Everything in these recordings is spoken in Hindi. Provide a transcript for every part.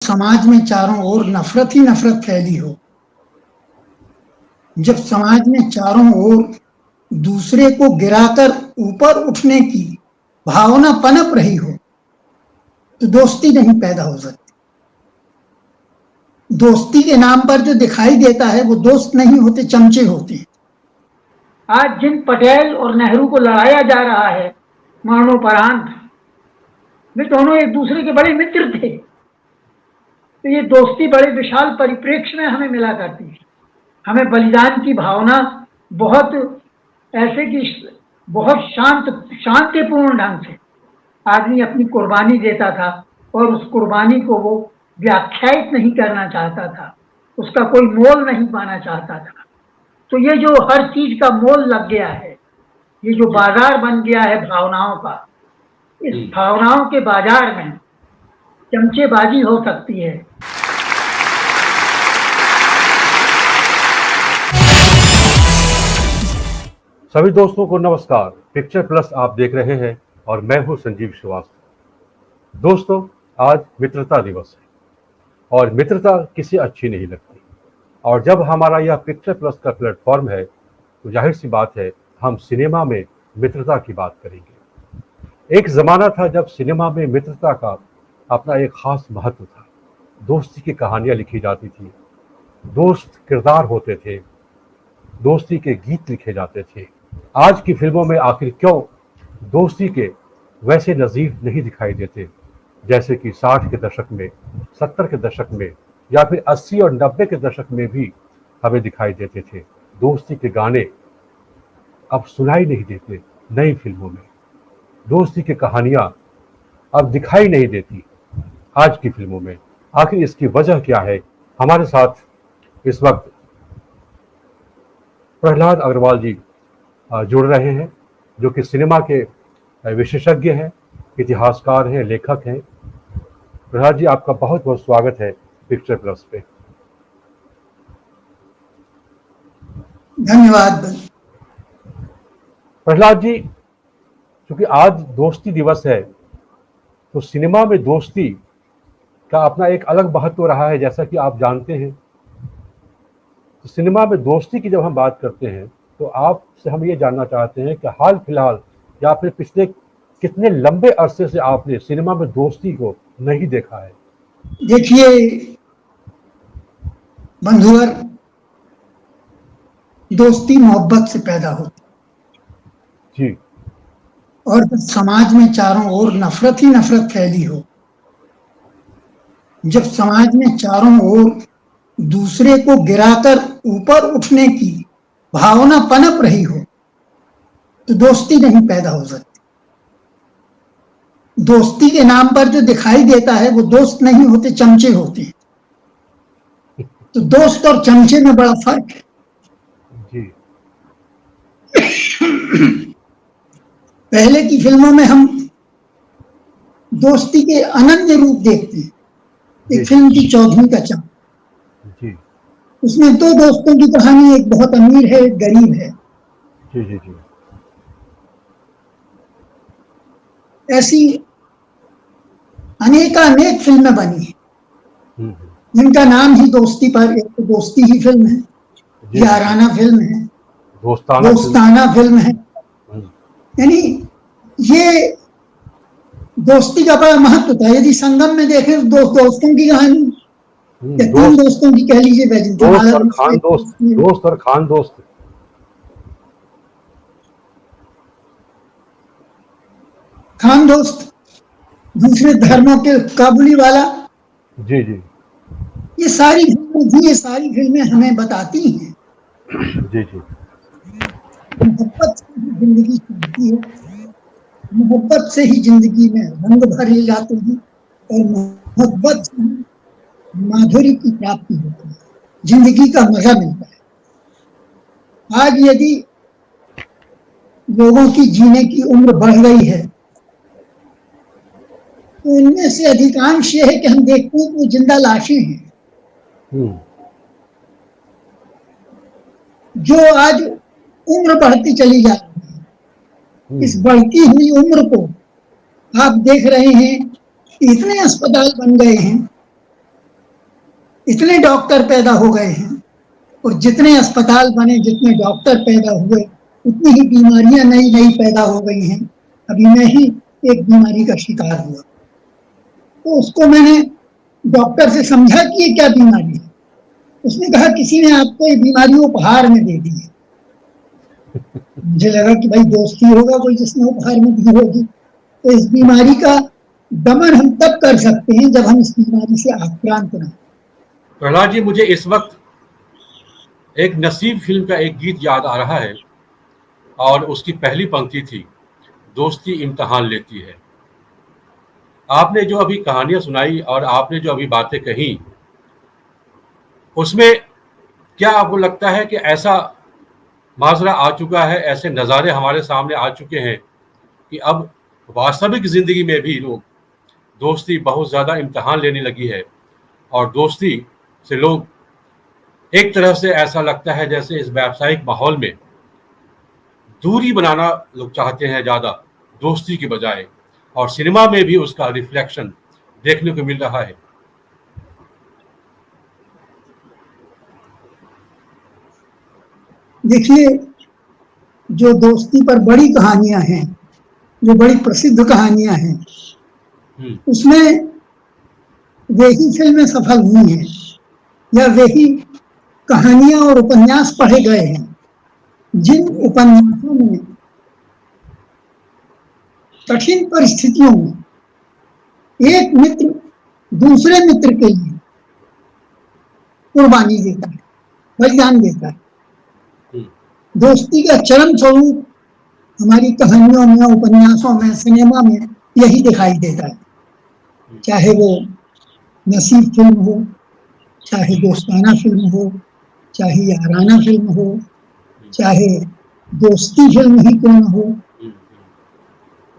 समाज में चारों ओर नफरत ही नफरत फैली हो, जब समाज में चारों ओर दूसरे को गिराकर ऊपर उठने की भावना पनप रही हो, तो दोस्ती नहीं पैदा हो सकती। दोस्ती के नाम पर जो दिखाई देता है वो दोस्त नहीं होते, चमचे होते हैं। आज जिन पटेल और नेहरू को लड़ाया जा रहा है मरणोपरांत, वे दोनों एक दूसरे के बड़े मित्र थे। तो ये दोस्ती बड़े विशाल परिप्रेक्ष्य में हमें मिला करती है। हमें बलिदान की भावना बहुत ऐसे कि बहुत शांतिपूर्ण ढंग से आदमी अपनी कुर्बानी देता था, और उस कुर्बानी को वो व्याख्यायित नहीं करना चाहता था, उसका कोई मोल नहीं पाना चाहता था। तो ये जो हर चीज का मोल लग गया है, ये जो बाजार बन गया है भावनाओं का, इस भावनाओं के बाजार में चमचेबाजी हो सकती है। सभी दोस्तों को नमस्कार। पिक्चर प्लस आप देख रहे हैं और मैं हूं संजीव श्रीवास्तव। दोस्तों, आज मित्रता दिवस है और मित्रता किसी अच्छी नहीं लगती, और जब हमारा यह पिक्चर प्लस का प्लेटफॉर्म है तो जाहिर सी बात है हम सिनेमा में मित्रता की बात करेंगे। एक ज़माना था जब सिनेमा में मित्रता का अपना एक खास महत्व था। दोस्ती की कहानियाँ लिखी जाती थी, दोस्त किरदार होते थे, दोस्ती के गीत लिखे जाते थे। आज की फिल्मों में आखिर क्यों दोस्ती के वैसे नज़ीर नहीं दिखाई देते जैसे कि 60 के दशक में, 70 के दशक में या फिर 80 और 90 के दशक में भी हमें दिखाई देते थे। दोस्ती के गाने अब सुनाई नहीं देते नई फिल्मों में, दोस्ती की कहानियाँ अब दिखाई नहीं देती आज की फिल्मों में। आखिर इसकी वजह क्या है? हमारे साथ इस वक्त प्रहलाद अग्रवाल जी जुड़ रहे हैं, जो कि सिनेमा के विशेषज्ञ हैं, इतिहासकार हैं, लेखक हैं। प्रहलाद जी, आपका बहुत बहुत स्वागत है पिक्चर प्लस पे। धन्यवाद। प्रहलाद जी, क्योंकि आज दोस्ती दिवस है तो सिनेमा में दोस्ती का अपना एक अलग महत्व रहा है, जैसा कि आप जानते हैं। तो सिनेमा में दोस्ती की जब हम बात करते हैं तो आपसे हम ये जानना चाहते हैं कि हाल फिलहाल या फिर पिछले कितने लंबे अरसे से आपने सिनेमा में दोस्ती को नहीं देखा है? देखिए बंधुवर, दोस्ती मोहब्बत से पैदा होती जी, और जब समाज में चारों ओर नफरत ही नफरत फैली हो, जब समाज में चारों ओर दूसरे को गिराकर ऊपर उठने की भावना पनप रही हो, तो दोस्ती नहीं पैदा हो सकती। दोस्ती के नाम पर जो दिखाई देता है वो दोस्त नहीं होते, चमचे होते हैं। तो दोस्त और चमचे में बड़ा फर्क है जी। पहले की फिल्मों में हम दोस्ती के अनन्य रूप देखते हैं। एक फिल्म थी चौधरी का चांद, उसमें दो दोस्तों की कहानी, एक बहुत अमीर है, एक गरीब है। जी जी जी। ऐसी अनेकानेक फिल्में बनी हैं जिनका नाम ही दोस्ती पर, एक तो दोस्ती ही फिल्म है, याराना फिल्म है, दोस्ताना फिल्म है। यानी ये दोस्ती का बड़ा महत्व था। यदि संगम में देखें तो दो दोस्तों की कहानी, तीन दोस्तों की कह लीजिए, दोस्त और खान दोस्त। खान दोस्त, दूसरे धर्मों के काबुली वाला। जी जी। ये सारी फिल्में हमें बताती हैं जी जी, मोहब्बत से ही जिंदगी चलती है, मोहब्बत से ही जिंदगी में रंग भरे जाते हैं, और मोहब्बत से ही माधुरी की प्राप्ति होती है, जिंदगी का मजा मिलता है। आज यदि लोगों की जीने की उम्र बढ़ गई है तो इनमें से अधिकांश ये है कि हम देखते हैं कि वो जिंदा लाशें हैं जो आज उम्र बढ़ती चली जा रही है। इस बढ़ती हुई उम्र को आप देख रहे हैं, इतने अस्पताल बन गए हैं इतने डॉक्टर पैदा हो गए हैं और जितने अस्पताल बने, जितने डॉक्टर पैदा हुए, उतनी ही बीमारियां नई नई पैदा हो गई हैं। अभी मैं ही एक बीमारी का शिकार हुआ, तो उसको मैंने डॉक्टर से समझा कि ये क्या बीमारी है। उसने कहा किसी ने आपको ये बीमारी उपहार में दे दी है। मुझे लगा कि भाई दोस्ती होगा कोई जिसने उपहार में दी होगी। तो इस बीमारी का दमन हम तब कर सकते हैं जब हम इस बीमारी से आक्रांत न। प्रहलाद जी, मुझे इस वक्त एक नसीब फिल्म का एक गीत याद आ रहा है और उसकी पहली पंक्ति थी, दोस्ती इम्तिहान लेती है। आपने जो अभी कहानियां सुनाई और आपने जो अभी बातें कही, उसमें क्या आपको लगता है कि ऐसा माजरा आ चुका है, ऐसे नज़ारे हमारे सामने आ चुके हैं कि अब वास्तविक ज़िंदगी में भी लोग दोस्ती बहुत ज़्यादा इम्तिहान लेने लगी है और दोस्ती से लोग एक तरह से ऐसा लगता है जैसे इस व्यावसायिक माहौल में दूरी बनाना लोग चाहते हैं ज़्यादा दोस्ती के बजाय, और सिनेमा में भी उसका रिफ्लेक्शन देखने को मिल रहा है। देखिए, जो दोस्ती पर बड़ी कहानियां हैं, जो बड़ी प्रसिद्ध कहानियां हैं, उसमें वही फिल्में सफल हुई हैं या वही कहानियां और उपन्यास पढ़े गए हैं जिन उपन्यासों में कठिन परिस्थितियों में एक मित्र दूसरे मित्र के लिए कुर्बानी देता है, बलिदान देता है। दोस्ती का चरम स्वरूप हमारी कहानियों में, उपन्यासों में, सिनेमा में यही दिखाई देता है। चाहे वो नसीब फिल्म हो, चाहे दोस्ताना फिल्म हो, चाहे याराना फिल्म हो, चाहे दोस्ती फिल्म ही क्यों न हो,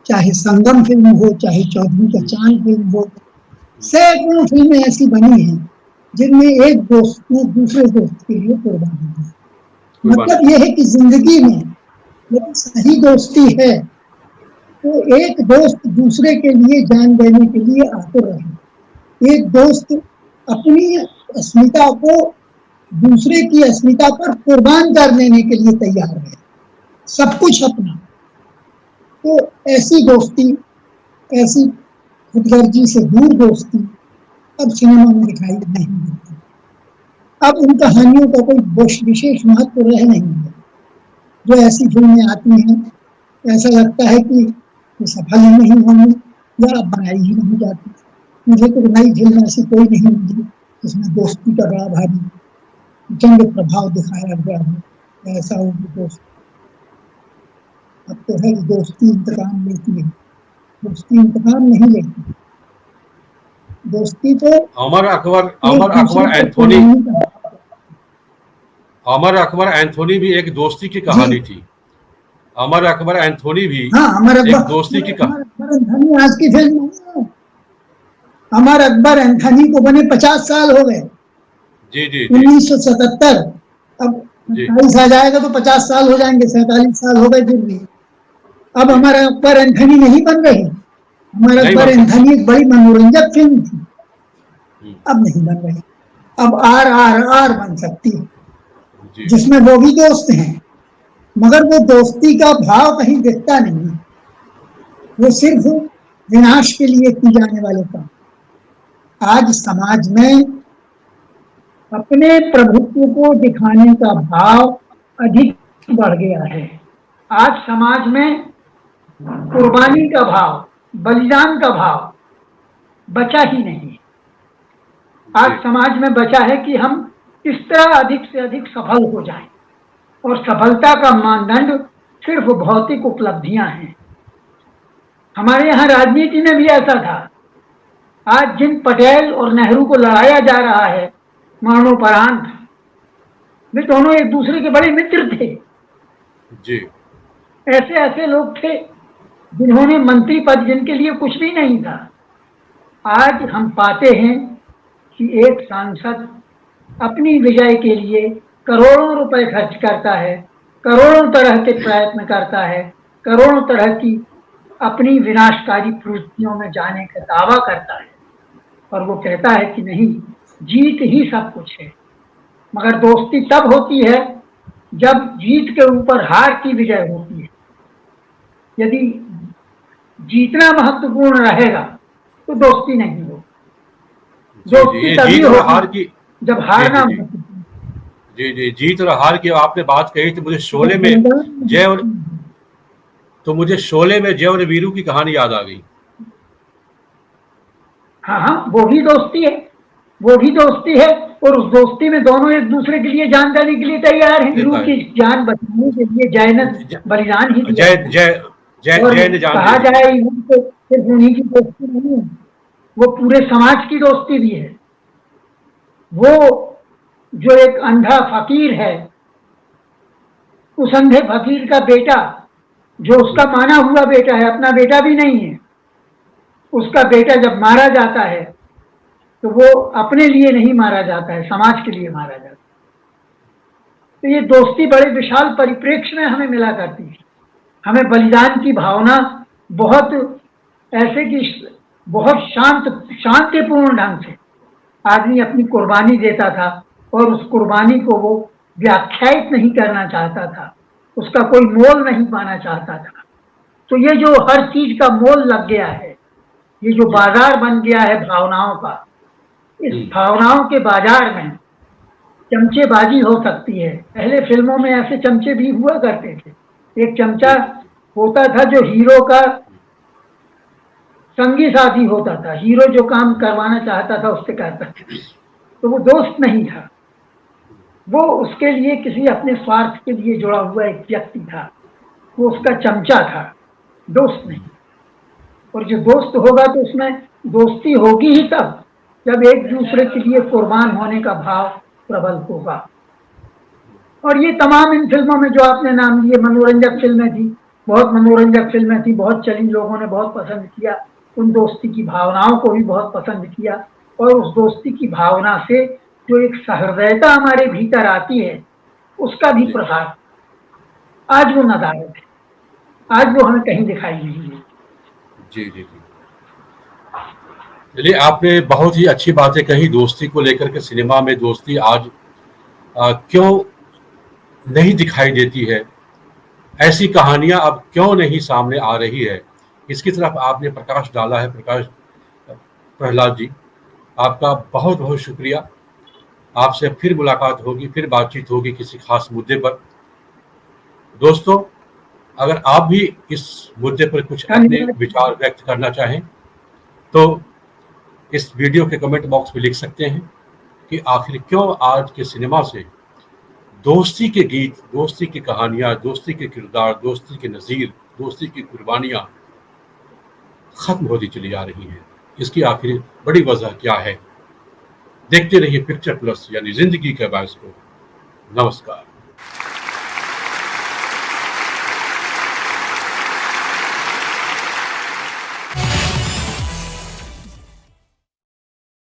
चाहे संगम फिल्म हो, चाहे चौधरी का चांद फिल्म हो, सैकड़ों फिल्में ऐसी बनी हैं जिनमें एक दोस्त ने दूसरे दोस्त के लिए कुर्बानी दी। मतलब यह है कि जिंदगी में यदि सही दोस्ती है तो एक दोस्त दूसरे के लिए जान देने के लिए आतुर रहे। एक दोस्त अपनी अस्मिता को दूसरे की अस्मिता पर कुर्बान कर देने के लिए तैयार है, सब कुछ अपना। तो ऐसी दोस्ती, ऐसी खुदगर्जी से दूर दोस्ती अब सिनेमा में दिखाई नहीं देती। अब उन कहानियों का कोई विशेष महत्व रह नहीं है। जो ऐसी फिल्में आती हैं, ऐसा लगता है कि ये सफल ही नहीं होंगी या बनाई ही नहीं जाती। मुझे तो नई फिल्म ऐसी कोई नहीं मिली जिसमें दोस्ती का बड़ा भारी जंग प्रभाव दिखाया गया हो। ऐसा हो कि दोस्त अब तो है दोस्ती इंतकाम लेती है, दोस्ती इंतकाम नहीं लेती। दोस्ती तो अमर अकबर एंथोनी भी एक दोस्ती की कहानी थी। अमर अकबर एंथोनी भी एक दोस्ती की कहानी। अमर एंथोनी आज की फिल्म नहीं है। अमर अकबर एंथोनी को बने 50 साल हो गए। जी जी 1977, अब 28 आ जाएगा तो 50 साल हो जाएंगे, 47 साल हो गए। फिर भी अब अमर अकबर एंथोनी नहीं बन रही। अमर अकबर एंथोनी एक बड़ी मनोरंजक फिल्म थी, अब नहीं बन रही। अब RRR बन सकती है जिसमें वो भी दोस्त हैं, मगर वो दोस्ती का भाव कहीं दिखता नहीं है। वो सिर्फ विनाश के लिए की जाने वाले काम। आज समाज में अपने प्रभुत्व को दिखाने का भाव अधिक बढ़ गया है। आज समाज में कुर्बानी का भाव, बलिदान का भाव बचा ही नहीं। आज समाज में बचा है कि हम किस तरह अधिक से अधिक सफल हो जाएं, और सफलता का मानदंड सिर्फ भौतिक उपलब्धियां हैं। हमारे यहाँ राजनीति में भी ऐसा था। आज जिन पटेल और नेहरू को लड़ाया जा रहा है मरणोपरांत, वे दोनों एक दूसरे के बड़े मित्र थे जी। ऐसे ऐसे लोग थे जिन्होंने मंत्री पद, जिनके लिए कुछ भी नहीं था। आज हम पाते हैं कि एक सांसद अपनी विजय के लिए करोड़ों रुपए खर्च करता है, करोड़ों तरह के प्रयत्न करता है, करोड़ों तरह की अपनी विनाशकारी प्रवृत्तियों में जाने का दावा करता है, और वो कहता है कि नहीं, जीत ही सब कुछ है, मगर दोस्ती तब होती है जब जीत के ऊपर हार की विजय होती है। यदि जीतना महत्वपूर्ण रहेगा तो दोस्ती नहीं हो। दोस्ती तभी होगी जब हारना महत्वपूर्ण। जी जी, जीत और हार की आपने बात कही तो मुझे शोले में जय और वीरू की कहानी याद आ गई। हाँ हाँ, वो भी दोस्ती है, वो भी दोस्ती है, और उस दोस्ती में दोनों एक दूसरे के लिए जान देने के लिए तैयार हैं। वीरू की जान बचाने के लिए जय ने बलिदान ही दिया। जय ने जान कहा जाए तो सिर्फ उन्हीं की दोस्ती नहीं है, वो पूरे समाज की दोस्ती भी है। वो जो एक अंधा फकीर है, उस अंधे फकीर का बेटा, जो उसका माना हुआ बेटा है, अपना बेटा भी नहीं है, उसका बेटा जब मारा जाता है तो वो अपने लिए नहीं मारा जाता है, समाज के लिए मारा जाता है। तो ये दोस्ती बड़े विशाल परिप्रेक्ष्य में हमें मिला करती है। हमें बलिदान की भावना बहुत ऐसे कि बहुत शांतिपूर्ण ढंग से आदमी अपनी कुर्बानी देता था, और उस कुर्बानी को वो व्याख्यायित नहीं करना चाहता था, उसका कोई मोल नहीं पाना चाहता था। तो ये जो हर चीज का मोल लग गया है, ये जो बाजार बन गया है भावनाओं का, इस भावनाओं के बाजार में चमचेबाजी हो सकती है। पहले फिल्मों में ऐसे चमचे भी हुआ करते थे। एक चमचा होता था जो हीरो का संगी साथी होता था, हीरो जो काम करवाना चाहता था उससे करता था, तो वो दोस्त नहीं था, वो उसके लिए किसी अपने स्वार्थ के लिए जुड़ा हुआ एक व्यक्ति था, वो उसका चमचा था, दोस्त नहीं। और जो दोस्त होगा तो उसमें दोस्ती होगी ही तब जब एक दूसरे के लिए कुर्बान होने का भाव प्रबल होगा। और ये तमाम इन फिल्मों में जो आपने नाम लिए मनोरंजक फिल्में थी, बहुत मनोरंजक फिल्में थी, बहुत चली, लोगों ने बहुत पसंद किया, उन दोस्ती की भावनाओं को भी बहुत पसंद किया, और उस दोस्ती की भावना से जो एक सहृदयता हमारे भीतर आती है, उसका भी प्रभाव आज वो नदारद है, आज वो हमें कहीं दिखाई नहीं है। जी जी जी, चलिए, आपने बहुत ही अच्छी बातें कही दोस्ती को लेकर के। सिनेमा में दोस्ती आज क्यों नहीं दिखाई देती है, ऐसी कहानियां अब क्यों नहीं सामने आ रही है, इसकी तरफ आपने प्रकाश डाला है। प्रकाश प्रहलाद जी, आपका बहुत बहुत शुक्रिया। आपसे फिर मुलाकात होगी, फिर बातचीत होगी किसी खास मुद्दे पर। दोस्तों, अगर आप भी इस मुद्दे पर कुछ अपने विचार व्यक्त करना चाहें तो इस वीडियो के कमेंट बॉक्स में लिख सकते हैं कि आखिर क्यों आज के सिनेमा से दोस्ती के गीत, दोस्ती की कहानियां, दोस्ती के किरदार, दोस्ती के नज़ीर, दोस्ती की कुर्बानियां खत्म होती चली जा रही हैं। इसकी आखिर बड़ी वजह क्या है? देखते रहिए पिक्चर प्लस, यानी जिंदगी के बायस को। नमस्कार।